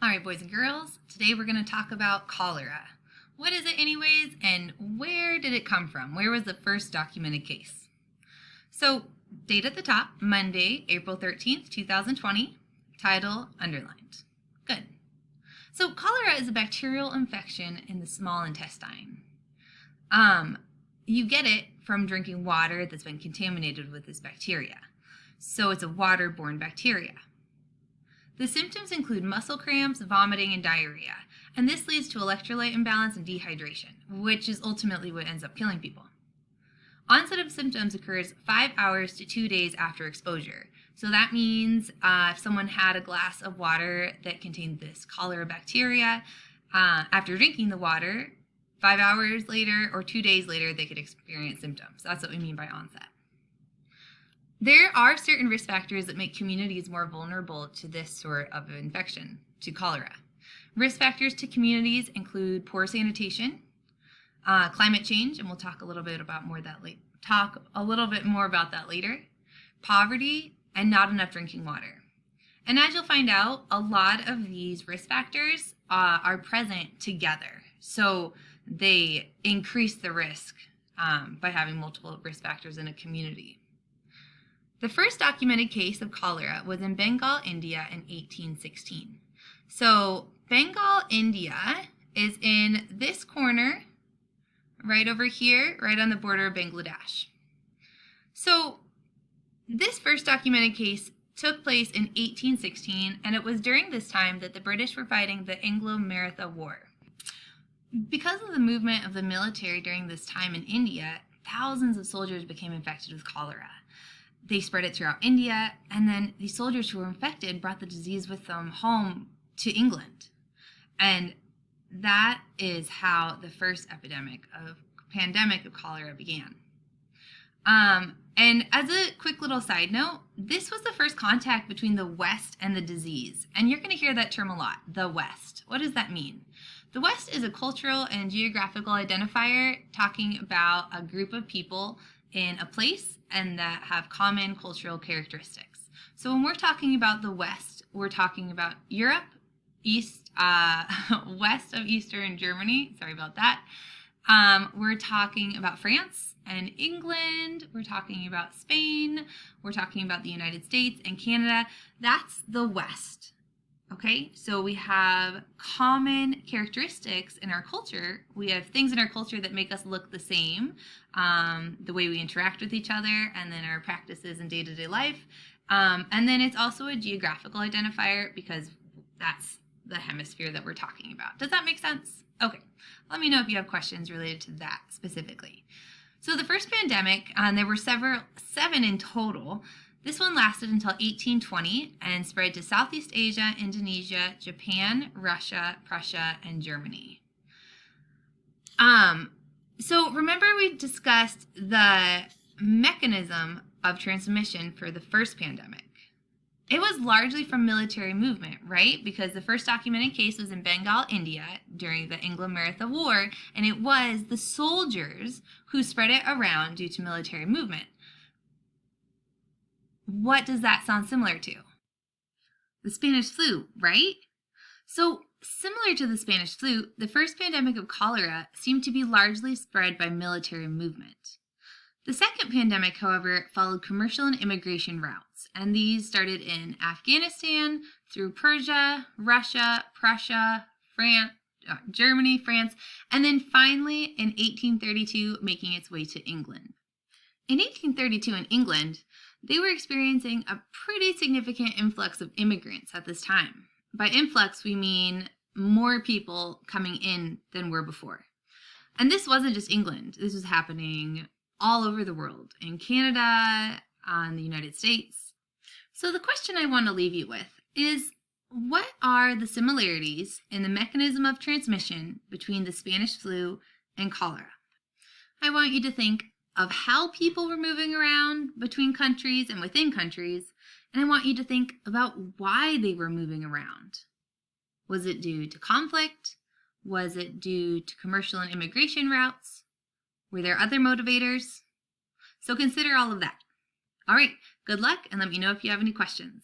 All right, boys and girls, today we're going to talk about cholera. What is it anyways, and where did it come from? Where was the first documented case? So, date at the top, Monday, April 13th, 2020, title underlined. Good. So, cholera is a bacterial infection in the small intestine. You get it from drinking water that's been contaminated with this bacteria. So, it's a waterborne bacteria. The symptoms include muscle cramps, vomiting, and diarrhea, and this leads to electrolyte imbalance and dehydration, which is ultimately what ends up killing people. Onset of symptoms occurs 5 hours to 2 days after exposure. So that means if someone had a glass of water that contained this cholera bacteria, after drinking the water, 5 hours later or 2 days later, they could experience symptoms. That's what we mean by onset. There are certain risk factors that make communities more vulnerable to this sort of infection, to cholera. Risk factors to communities include poor sanitation, climate change, and we'll talk a little bit more about that later, poverty, and not enough drinking water. And as you'll find out, a lot of these risk factors are present together. So they increase the risk by having multiple risk factors in a community. The first documented case of cholera was in Bengal, India in 1816. So Bengal, India is in this corner, right over here, right on the border of Bangladesh. So this first documented case took place in 1816, and it was during this time that the British were fighting the Anglo-Maratha War. Because of the movement of the military during this time in India, thousands of soldiers became infected with cholera. They spread it throughout India, and then these soldiers who were infected brought the disease with them home to England. And that is how the first pandemic of cholera began. And as a quick little side note, this was the first contact between the West and the disease. And you're going to hear that term a lot, the West. What does that mean? The West is a cultural and geographical identifier talking about a group of people in a place and that have common cultural characteristics. So when we're talking about the West, we're talking about Europe, west of Eastern Germany. Sorry about that. We're talking about France and England. We're talking about Spain. We're talking about the United States and Canada. That's the West. Okay, so we have common characteristics in our culture. We have things in our culture that make us look the same, the way we interact with each other, and then our practices in day-to-day life. And then it's also a geographical identifier because that's the hemisphere that we're talking about. Does that make sense? Okay, let me know if you have questions related to that specifically. So the first pandemic, there were seven in total. This one lasted until 1820 and spread to Southeast Asia, Indonesia, Japan, Russia, Prussia, and Germany. So remember we discussed the mechanism of transmission for the first pandemic. It was largely from military movement, right? Because the first documented case was in Bengal, India during the Anglo-Maratha War, and it was the soldiers who spread it around due to military movement. What does that sound similar to? The Spanish flu, right? So, similar to the Spanish flu, the first pandemic of cholera seemed to be largely spread by military movement. The second pandemic, however, followed commercial and immigration routes, and these started in Afghanistan, through Persia, Russia, Prussia, Germany, France, and then finally in 1832 making its way to England. In 1832 in England, they were experiencing a pretty significant influx of immigrants at this time. By influx, we mean more people coming in than were before. And this wasn't just England. This was happening all over the world, in Canada, in the United States. So the question I want to leave you with is, what are the similarities in the mechanism of transmission between the Spanish flu and cholera? I want you to think of how people were moving around between countries and within countries, and I want you to think about why they were moving around. Was it due to conflict? Was it due to commercial and immigration routes? Were there other motivators? So consider all of that. All right, good luck, and let me know if you have any questions.